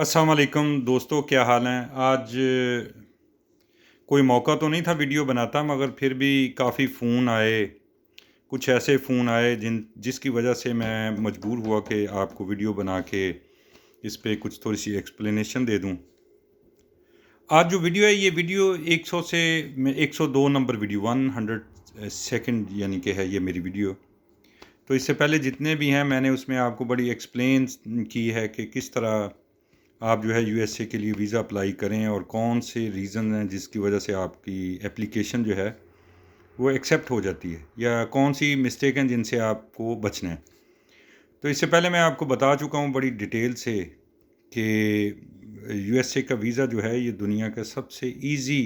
अस्सलाम वालेकुम दोस्तों, क्या हाल हैं? आज कोई मौका तो नहीं था वीडियो बनाता, मगर फिर भी काफ़ी फ़ोन आए। कुछ ऐसे फ़ोन आए जिसकी वजह से मैं मजबूर हुआ कि आपको वीडियो बना के इस पे कुछ थोड़ी-सी एक्सप्लेनेशन दे दूँ। आज जो वीडियो है, ये वीडियो 100 से मैं 102 नंबर वीडियो 100 सेकंड यानी कि है ये मेरी वीडियो। तो इससे पहले जितने भी हैं, मैंने उसमें आपको बड़ी एक्सप्लेन की है कि किस तरह आप जो है यूएसए के लिए वीज़ा अप्लाई करें और कौन से रीज़न हैं जिसकी वजह से आपकी एप्लीकेशन जो है वो एक्सेप्ट हो जाती है, या कौन सी मिस्टेक हैं जिनसे आपको बचना है। तो इससे पहले मैं आपको बता चुका हूँ बड़ी डिटेल से कि यूएसए का वीज़ा जो है ये दुनिया का सबसे इजी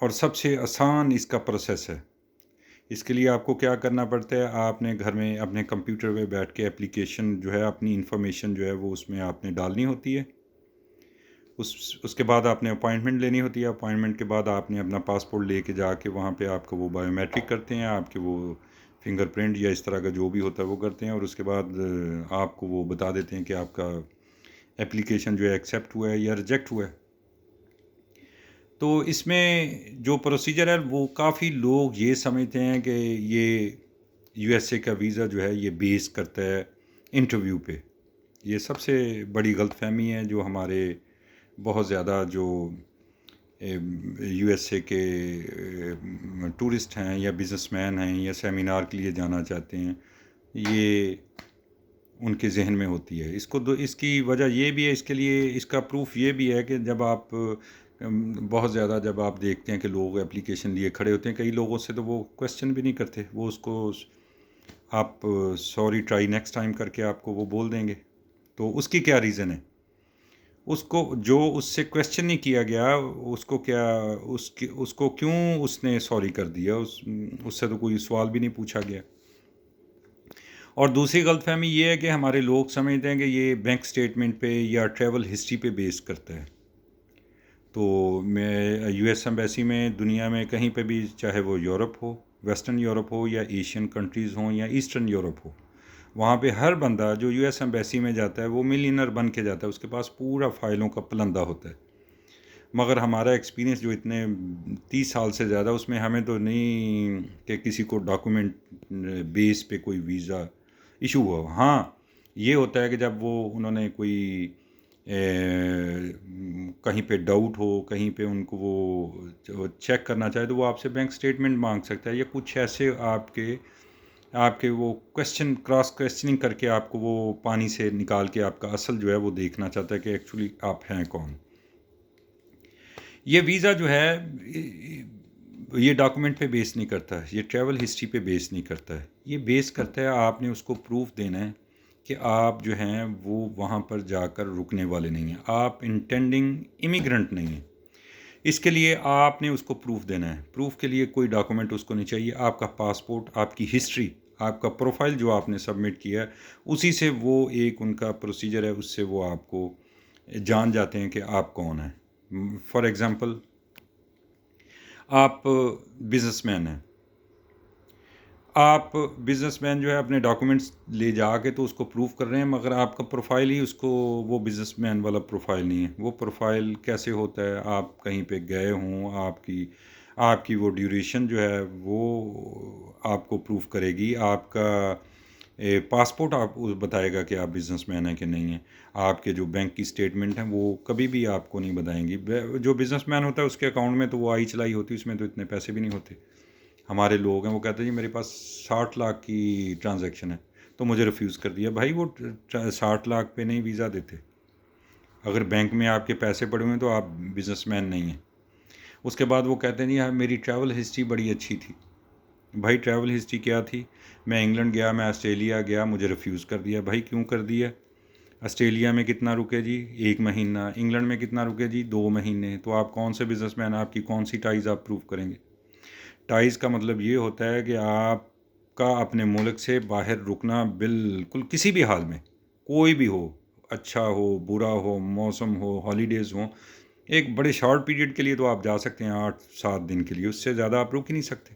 और सबसे आसान इसका प्रोसेस है। इसके लिए आपको क्या करना पड़ता है, आपने घर में अपने कंप्यूटर पे बैठ के एप्लीकेशन जो है, अपनी इन्फॉर्मेशन जो है वो उसमें आपने डालनी होती है। उसके बाद आपने अपॉइंटमेंट लेनी होती है। अपॉइंटमेंट के बाद आपने अपना पासपोर्ट लेके जाके वहाँ पे आपका वो बायोमेट्रिक करते हैं, आपके वो फिंगरप्रिंट या इस तरह का जो भी होता है वो करते हैं, और उसके बाद आपको वो बता देते हैं कि आपका एप्लीकेशन जो है एक्सेप्ट हुआ है या रिजेक्ट हुआ है। तो इसमें जो प्रोसीजर है वो काफ़ी लोग ये समझते हैं कि ये यूएसए का वीज़ा जो है ये बेस करता है इंटरव्यू पे। ये सबसे बड़ी गलतफहमी है जो हमारे बहुत ज़्यादा जो यूएसए के टूरिस्ट हैं या बिजनेसमैन हैं या सेमिनार के लिए जाना चाहते हैं, ये उनके जहन में होती है। इसकी वजह ये भी है, इसके लिए इसका प्रूफ ये भी है कि जब आप बहुत ज़्यादा जब आप देखते हैं कि लोग एप्लीकेशन लिए खड़े होते हैं, कई लोगों से तो वो क्वेश्चन भी नहीं करते, वो उसको आप सॉरी ट्राई नेक्स्ट टाइम करके आपको वो बोल देंगे। तो उसकी क्या रीज़न है? उसको जो उससे क्वेश्चन नहीं किया गया, उसको क्या उसकी उसको क्यों उसने सॉरी कर दिया, उससे तो कोई सवाल भी नहीं पूछा गया। और दूसरी गलतफहमी ये है कि हमारे लोग समझते हैं कि ये बैंक स्टेटमेंट पे या ट्रैवल हिस्ट्री पे बेस करता है। तो मैं यूएस एम्बेसी में दुनिया में कहीं पे भी, चाहे वो यूरोप हो, वेस्टर्न यूरोप हो, या एशियन कंट्रीज़ हों, या ईस्टर्न यूरोप हो, वहाँ पे हर बंदा जो यूएस एम्बेसी में जाता है वो मिलियनर बन के जाता है, उसके पास पूरा फाइलों का पलंदा होता है। मगर हमारा एक्सपीरियंस जो इतने 30 साल से ज़्यादा, उसमें हमें तो नहीं कि किसी को डॉक्यूमेंट बेस पे कोई वीज़ा इशू हुआ। हाँ, ये होता है कि जब वो उन्होंने कोई कहीं पे डाउट हो, कहीं पे उनको वो चेक करना चाहे, तो वो आपसे बैंक स्टेटमेंट मांग सकता है, या कुछ ऐसे आपके आपके वो क्वेश्चन क्रॉस क्वेश्चनिंग करके आपको वो पानी से निकाल के आपका असल जो है वो देखना चाहता है कि एक्चुअली आप हैं कौन। ये वीज़ा जो है ये डॉक्यूमेंट पे बेस नहीं करता है, ये ट्रैवल हिस्ट्री पे बेस नहीं करता है, ये बेस करता है आपने उसको प्रूफ देना है कि आप जो हैं वो वहाँ पर जाकर रुकने वाले नहीं हैं, आप इंटेंडिंग इमिग्रेंट नहीं हैं। इसके लिए आपने उसको प्रूफ देना है। प्रूफ के लिए कोई डॉक्यूमेंट उसको नहीं चाहिए, आपका पासपोर्ट, आपकी हिस्ट्री, आपका प्रोफाइल जो आपने सबमिट किया है, उसी से वो एक उनका प्रोसीजर है, उससे वो आपको जान जाते हैं कि आप कौन हैं। फॉर एग्ज़ाम्पल, आप बिजनेसमैन हैं, आप बिजनेसमैन जो है अपने डॉक्यूमेंट्स ले जाके तो उसको प्रूफ कर रहे हैं, मगर आपका प्रोफाइल ही उसको वो बिजनेसमैन वाला प्रोफाइल नहीं है। वो प्रोफाइल कैसे होता है, आप कहीं पे गए हों, आपकी आपकी वो ड्यूरेशन जो है वो आपको प्रूफ करेगी। आपका पासपोर्ट आप बताएगा कि आप बिजनेसमैन हैं कि नहीं हैं। आपके जो बैंक की स्टेटमेंट हैं वो कभी भी आपको नहीं बताएंगी। जो बिजनेसमैन होता है उसके अकाउंट में तो वो आई चलाई होती है, उसमें तो इतने पैसे भी नहीं होते। हमारे लोग हैं वो कहते हैं जी मेरे पास 60 लाख की ट्रांजैक्शन है, तो मुझे रिफ्यूज़ कर दिया। भाई वो 60 लाख पे नहीं वीज़ा देते। अगर बैंक में आपके पैसे पड़े हुए हैं तो आप बिजनेसमैन नहीं हैं। उसके बाद वो कहते हैं जी हाँ मेरी ट्रैवल हिस्ट्री बड़ी अच्छी थी। भाई ट्रैवल हिस्ट्री क्या थी? मैं इंग्लैंड गया, मैं ऑस्ट्रेलिया गया, मुझे रिफ्यूज़ कर दिया। भाई क्यों कर दिया? ऑस्ट्रेलिया में कितना रुके जी? 1 महीना। इंग्लैंड में कितना रुके जी? 2 महीने। तो आप कौन से बिजनेसमैन, आपकी कौन सी टाइज़ आप प्रूव करेंगे? टाइज़ का मतलब ये होता है कि आपका अपने मुल्क से बाहर रुकना बिल्कुल किसी भी हाल में, कोई भी हो, अच्छा हो, बुरा हो, मौसम हो, हॉलीडेज़ हों, एक बड़े शॉर्ट पीरियड के लिए तो आप जा सकते हैं 8-7 दिन के लिए, उससे ज़्यादा आप रुक ही नहीं सकते।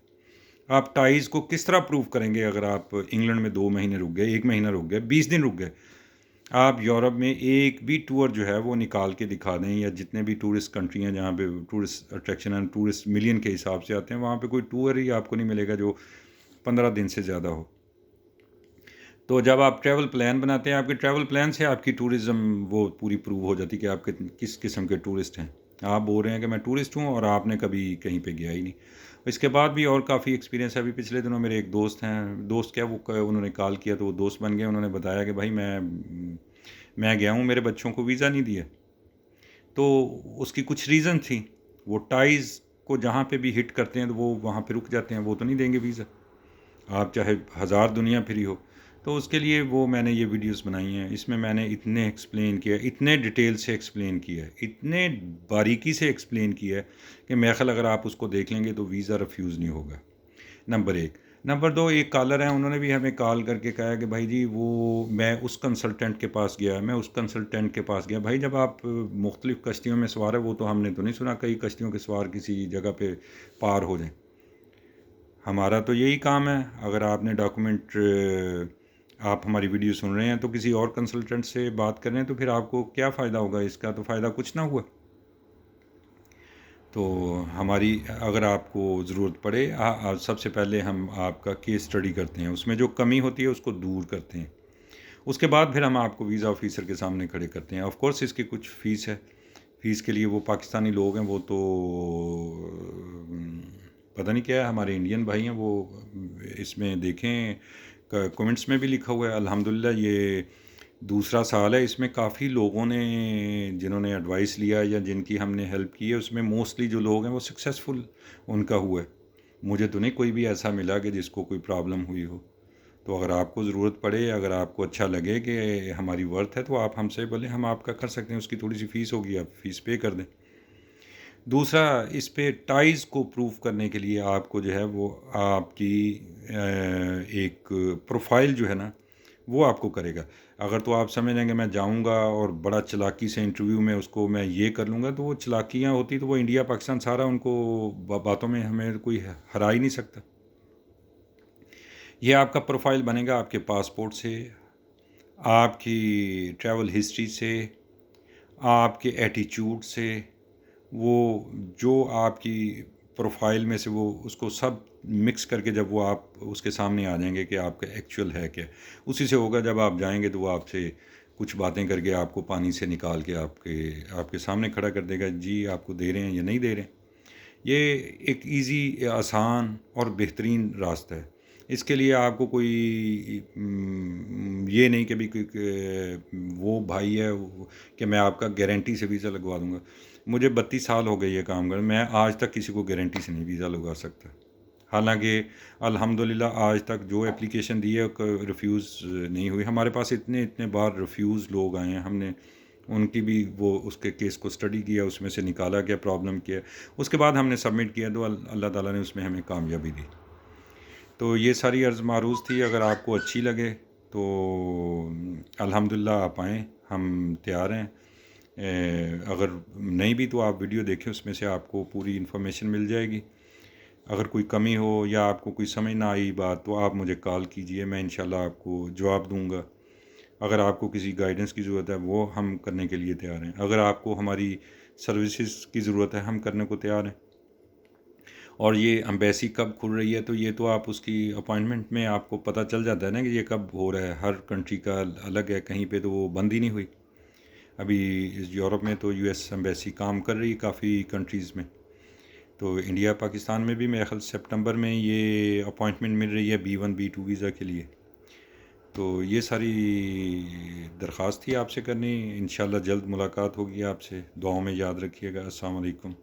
आप टाइज़ को किस तरह प्रूव करेंगे? अगर आप इंग्लैंड में 2 महीने रुक गए, 1 महीना रुक गए, 20 दिन रुक गए, आप यूरोप में एक भी टूर जो है वो निकाल के दिखा दें, या जितने भी टूरिस्ट कंट्री हैं जहाँ पे tourist attraction and tourist million के हिसाब से आते हैं, वहाँ पे कोई टूर ही आपको नहीं मिलेगा जो 15 दिन से ज़्यादा हो। तो जब आप ट्रैवल प्लान बनाते हैं, आपके ट्रैवल प्लान से आपकी टूरिज़्म वो पूरी प्रूव हो जाती है कि आप किस किस्म के टूरिस्ट हैं। आप बोल रहे हैं कि मैं टूरिस्ट हूँ और आपने कभी कहीं पे गया ही नहीं। इसके बाद भी और काफ़ी एक्सपीरियंस है। अभी पिछले दिनों मेरे एक दोस्त हैं, दोस्त क्या, उन्होंने कॉल किया तो वो दोस्त बन गए। उन्होंने बताया कि भाई मैं गया हूँ, मेरे बच्चों को वीज़ा नहीं दिया। तो उसकी कुछ रीज़न थी। वो टाइज़ को जहाँ पे भी हिट करते हैं तो वो वहाँ पे रुक जाते हैं, वो तो नहीं देंगे वीज़ा, आप चाहे हज़ार दुनिया फिरी हो। तो उसके लिए वो मैंने ये वीडियोस बनाई हैं। इसमें मैंने इतने एक्सप्लेन किया, इतने डिटेल से एक्सप्लेन किया है, इतने बारीकी से एक्सप्लेन किया है कि मेरे ख्याल अगर आप उसको देख लेंगे तो वीज़ा रिफ्यूज़ नहीं होगा। नंबर एक। नंबर दो, एक कॉलर हैं, उन्होंने भी हमें कॉल करके कहा कि भाई जी वो मैं उस कंसल्टेंट के पास गया, मैं उस कंसल्टेंट के पास गया। भाई जब आप मुख्तलिफ़ कश्तियों में सवार है, वो तो हमने तो नहीं सुना कई कश्तियों के सवार किसी जगह पे पार हो जाएं। हमारा तो यही काम है। अगर आपने आप हमारी वीडियो सुन रहे हैं तो किसी और कंसल्टेंट से बात कर रहे हैं, तो फिर आपको क्या फ़ायदा होगा? इसका तो फ़ायदा कुछ ना हुआ। तो हमारी अगर आपको ज़रूरत पड़े, सबसे पहले हम आपका केस स्टडी करते हैं, उसमें जो कमी होती है उसको दूर करते हैं। उसके बाद फिर हम आपको वीज़ा ऑफ़िसर के सामने खड़े करते हैं। ऑफ़ कोर्स इसकी कुछ फ़ीस है। फ़ीस के लिए वो पाकिस्तानी लोग हैं, वो तो पता नहीं क्या है, हमारे इंडियन भाई हैं वो इसमें देखें, कमेंट्स में भी लिखा हुआ है। अल्हम्दुलिल्लाह ये दूसरा साल है, इसमें काफ़ी लोगों ने जिन्होंने एडवाइस लिया या जिनकी हमने हेल्प की है, उसमें मोस्टली जो लोग हैं वो सक्सेसफुल उनका हुआ है। मुझे तो नहीं कोई भी ऐसा मिला कि जिसको कोई प्रॉब्लम हुई हो। तो अगर आपको ज़रूरत पड़े, अगर आपको अच्छा लगे कि हमारी वर्थ है, तो आप हमसे बोलें, हम आपका कर सकते हैं। उसकी थोड़ी सी फ़ीस होगी, आप फ़ीस पे कर दें। दूसरा, इस पे टाइज़ को प्रूव करने के लिए आपको जो है वो आपकी एक प्रोफाइल जो है ना, वो आपको करेगा। अगर तो आप समझ लेंगे मैं जाऊंगा और बड़ा चालाकी से इंटरव्यू में उसको मैं ये कर लूँगा, तो वो चालाकियाँ होती तो वो इंडिया पाकिस्तान सारा उनको बातों में हमें कोई हरा ही नहीं सकता। ये आपका प्रोफाइल बनेगा आपके पासपोर्ट से, आपकी ट्रैवल हिस्ट्री से, आपके एटीट्यूड से। वो जो आपकी प्रोफाइल में से वो उसको सब मिक्स करके जब वो आप उसके सामने आ जाएंगे कि आपका एक्चुअल है क्या, उसी से होगा। जब आप जाएंगे तो वो आपसे कुछ बातें करके आपको पानी से निकाल के आपके आपके सामने खड़ा कर देगा, जी आपको दे रहे हैं या नहीं दे रहे हैं। ये एक इजी, आसान और बेहतरीन रास्ता है। इसके लिए आपको कोई ये नहीं कि भी वो भाई है कि मैं आपका गारंटी से वीज़ा लगवा दूंगा। मुझे 32 साल हो गए ये काम कर, मैं आज तक किसी को गारंटी से नहीं वीज़ा लगवा सकता। हालांकि अल्हम्दुलिल्लाह आज तक जो एप्लीकेशन दी है रिफ्यूज़ नहीं हुई। हमारे पास इतने इतने बार रिफ्यूज़ लोग आए हैं, हमने उनकी भी वो उसके केस को स्टडी किया, उसमें से निकाला क्या प्रॉब्लम क्या है, उसके बाद हमने सबमिट किया, तो अल्लाह ताला ने उसमें हमें कामयाबी दी। तो ये सारी अर्ज़ मारूज़ थी। अगर आपको अच्छी लगे तो अल्हम्दुलिल्लाह आप आएँ, हम तैयार हैं। अगर नहीं भी तो आप वीडियो देखें, उसमें से आपको पूरी इन्फॉर्मेशन मिल जाएगी। अगर कोई कमी हो या आपको कोई समझ ना आई बात, तो आप मुझे कॉल कीजिए, मैं इंशाल्लाह आपको जवाब दूंगा। अगर आपको किसी गाइडेंस की ज़रूरत है, वो हम करने के लिए तैयार हैं। अगर आपको हमारी सर्विसेज की ज़रूरत है, हम करने को तैयार हैं। और ये एम्बेसी कब खुल रही है, तो ये तो आप उसकी अपॉइंटमेंट में आपको पता चल जाता है ना कि ये कब हो रहा है। हर कंट्री का अलग है, कहीं पे तो वो बंद ही नहीं हुई अभी। यूरोप में तो यूएस एम्बेसी काम कर रही काफ़ी कंट्रीज़ में। तो इंडिया पाकिस्तान में भी मेरे ख्याल सितंबर में ये अपॉइंटमेंट मिल रही है B1 B2 वीज़ा के लिए। तो ये सारी दरख्वास्त थी आपसे करनी। इंशाल्लाह जल्द मुलाकात होगी आपसे। दुआओं में याद रखिएगा। अस्सलाम वालेकुम।